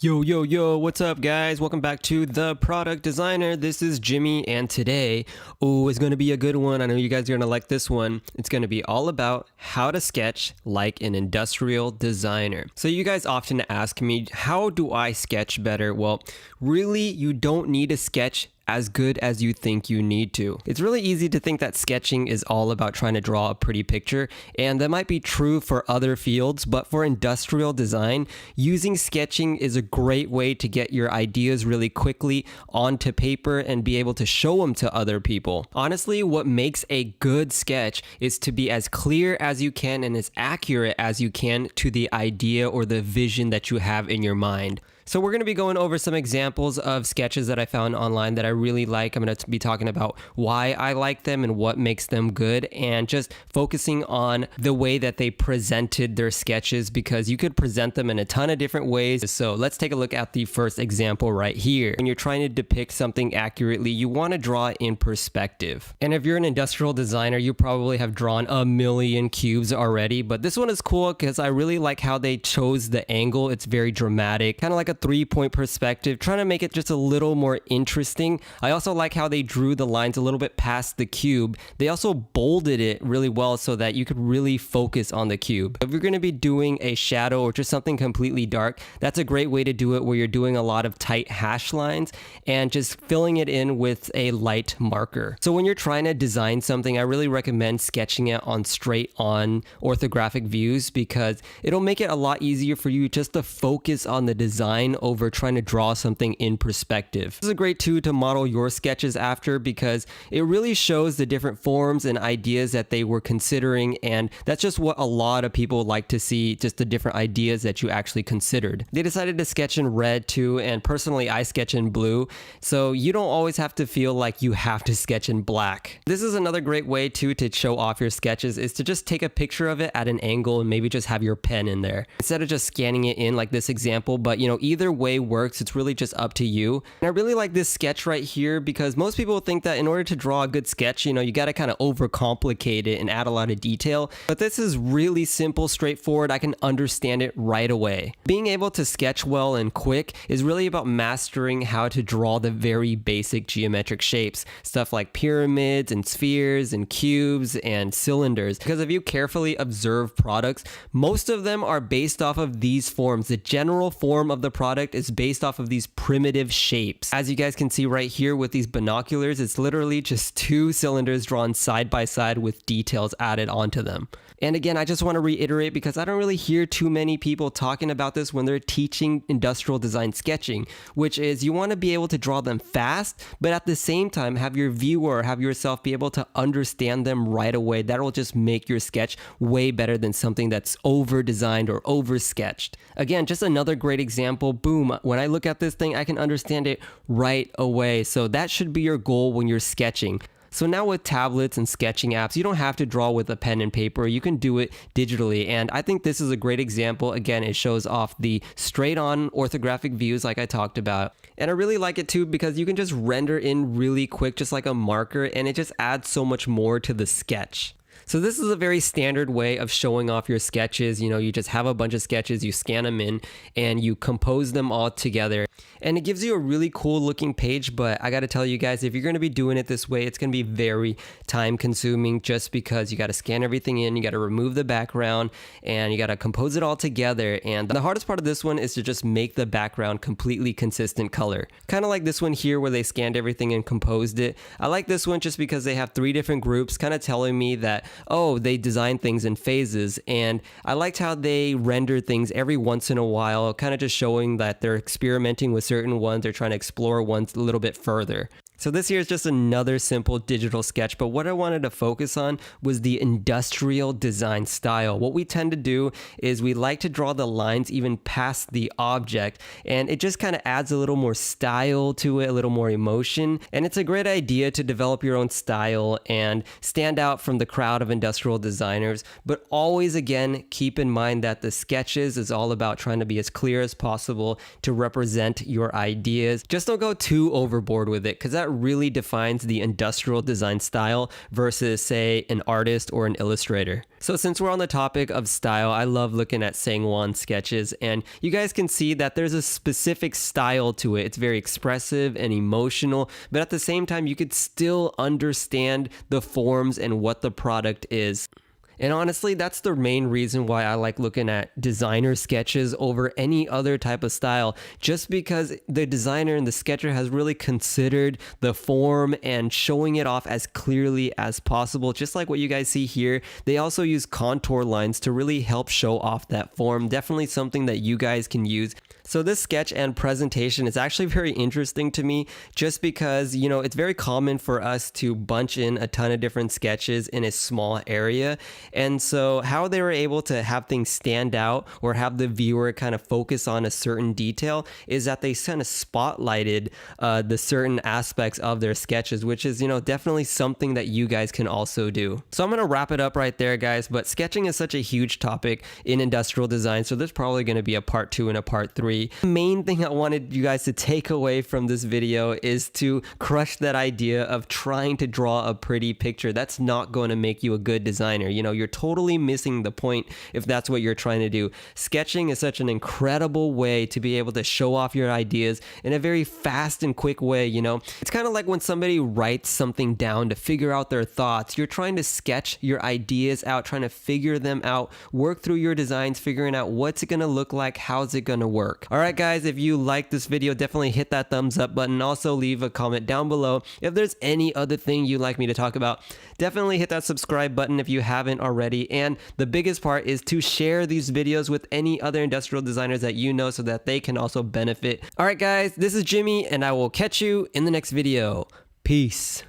Yo, what's up, guys? Welcome back to The Product Designer. This is Jimmy, and today, it's going to be a good one. I know you guys are going to like this one. It's going to be all about how to sketch like an industrial designer. So you guys often ask me, how do I sketch better? Well, really, you don't need to sketch as good as you think you need to. It's really easy to think that sketching is all about trying to draw a pretty picture, and that might be true for other fields, but for industrial design, using sketching is a great way to get your ideas really quickly onto paper and be able to show them to other people. Honestly, what makes a good sketch is to be as clear as you can and as accurate as you can to the idea or the vision that you have in your mind. So we're going to be going over some examples of sketches that I found online that I really like. I'm going to be talking about why I like them and what makes them good, and just focusing on the way that they presented their sketches, because you could present them in a ton of different ways. So let's take a look at the first example right here. When you're trying to depict something accurately, you want to draw it in perspective. And if you're an industrial designer, you probably have drawn a million cubes already, but this one is cool because I really like how they chose the angle. It's very dramatic, kind of like a 3-point perspective, trying to make it just a little more interesting. I also like how they drew the lines a little bit past the cube. They also bolded it really well so that you could really focus on the cube. If you're going to be doing a shadow or just something completely dark, that's a great way to do it, where you're doing a lot of tight hash lines and just filling it in with a light marker. So when you're trying to design something, I really recommend sketching it on straight on orthographic views, because it'll make it a lot easier for you just to focus on the design over trying to draw something in perspective. This is a great tool to model your sketches after, because it really shows the different forms and ideas that they were considering, and that's just what a lot of people like to see, just the different ideas that you actually considered. They decided to sketch in red too, and personally I sketch in blue, so you don't always have to feel like you have to sketch in black. This is another great way too to show off your sketches, is to just take a picture of it at an angle and maybe just have your pen in there instead of just scanning it in like this example. But either way works. It's really just up to you. And I really like this sketch right here, because most people think that in order to draw a good sketch, you got to kind of overcomplicate it and add a lot of detail. But this is really simple, straightforward. I can understand it right away. Being able to sketch well and quick is really about mastering how to draw the very basic geometric shapes. Stuff like pyramids and spheres and cubes and cylinders. Because if you carefully observe products, most of them are based off of these forms. The general form of the product is based off of these primitive shapes. As you guys can see right here with these binoculars, it's literally just two cylinders drawn side by side with details added onto them. And again, I just want to reiterate, because I don't really hear too many people talking about this when they're teaching industrial design sketching, which is you want to be able to draw them fast, but at the same time have your viewer, have yourself be able to understand them right away. That'll just make your sketch way better than something that's over designed or over sketched. Again, just another great example. Boom, when I look at this thing, I can understand it right away. So that should be your goal when you're sketching. So now with tablets and sketching apps, you don't have to draw with a pen and paper. You can do it digitally. And I think this is a great example. Again, it shows off the straight on orthographic views like I talked about. And I really like it too, because you can just render in really quick, just like a marker, and it just adds so much more to the sketch. So this is a very standard way of showing off your sketches. You just have a bunch of sketches, you scan them in, and you compose them all together. And it gives you a really cool looking page, but I got to tell you guys, if you're going to be doing it this way, it's going to be very time consuming, just because you got to scan everything in, you got to remove the background, and you got to compose it all together. And the hardest part of this one is to just make the background completely consistent color. Kind of like this one here where they scanned everything and composed it. I like this one just because they have 3 different groups, kind of telling me that, oh, they design things in phases. And I liked how they render things every once in a while, kind of just showing that they're experimenting with certain ones, they're trying to explore ones a little bit further. So this here is just another simple digital sketch, but what I wanted to focus on was the industrial design style. What we tend to do is we like to draw the lines even past the object, and it just kind of adds a little more style to it, a little more emotion, and it's a great idea to develop your own style and stand out from the crowd of industrial designers. But always, again, keep in mind that the sketches is all about trying to be as clear as possible to represent your ideas. Just don't go too overboard with it, because that really defines the industrial design style versus, say, an artist or an illustrator. So since we're on the topic of style, I love looking at Sangwon sketches, and you guys can see that there's a specific style to it. It's very expressive and emotional, but at the same time, you could still understand the forms and what the product is. And honestly, that's the main reason why I like looking at designer sketches over any other type of style, just because the designer and the sketcher has really considered the form and showing it off as clearly as possible. Just like what you guys see here, they also use contour lines to really help show off that form. Definitely something that you guys can use. So this sketch and presentation is actually very interesting to me, just because, you know, it's very common for us to bunch in a ton of different sketches in a small area. And so how they were able to have things stand out or have the viewer kind of focus on a certain detail is that they kind of spotlighted the certain aspects of their sketches, which is, you know, definitely something that you guys can also do. So I'm going to wrap it up right there, guys, but sketching is such a huge topic in industrial design, so there's probably going to be a part 2 and a part 3. The main thing I wanted you guys to take away from this video is to crush that idea of trying to draw a pretty picture. That's not going to make you a good designer. You know, you're totally missing the point if that's what you're trying to do. Sketching is such an incredible way to be able to show off your ideas in a very fast and quick way, you know. It's kind of like when somebody writes something down to figure out their thoughts. You're trying to sketch your ideas out, trying to figure them out, work through your designs, figuring out what's it going to look like, how's it going to work. Alright guys, if you liked this video, definitely hit that thumbs up button. Also leave a comment down below. If there's any other thing you'd like me to talk about, definitely hit that subscribe button if you haven't already. And the biggest part is to share these videos with any other industrial designers that you know so that they can also benefit. Alright guys, this is Jimmy and I will catch you in the next video. Peace.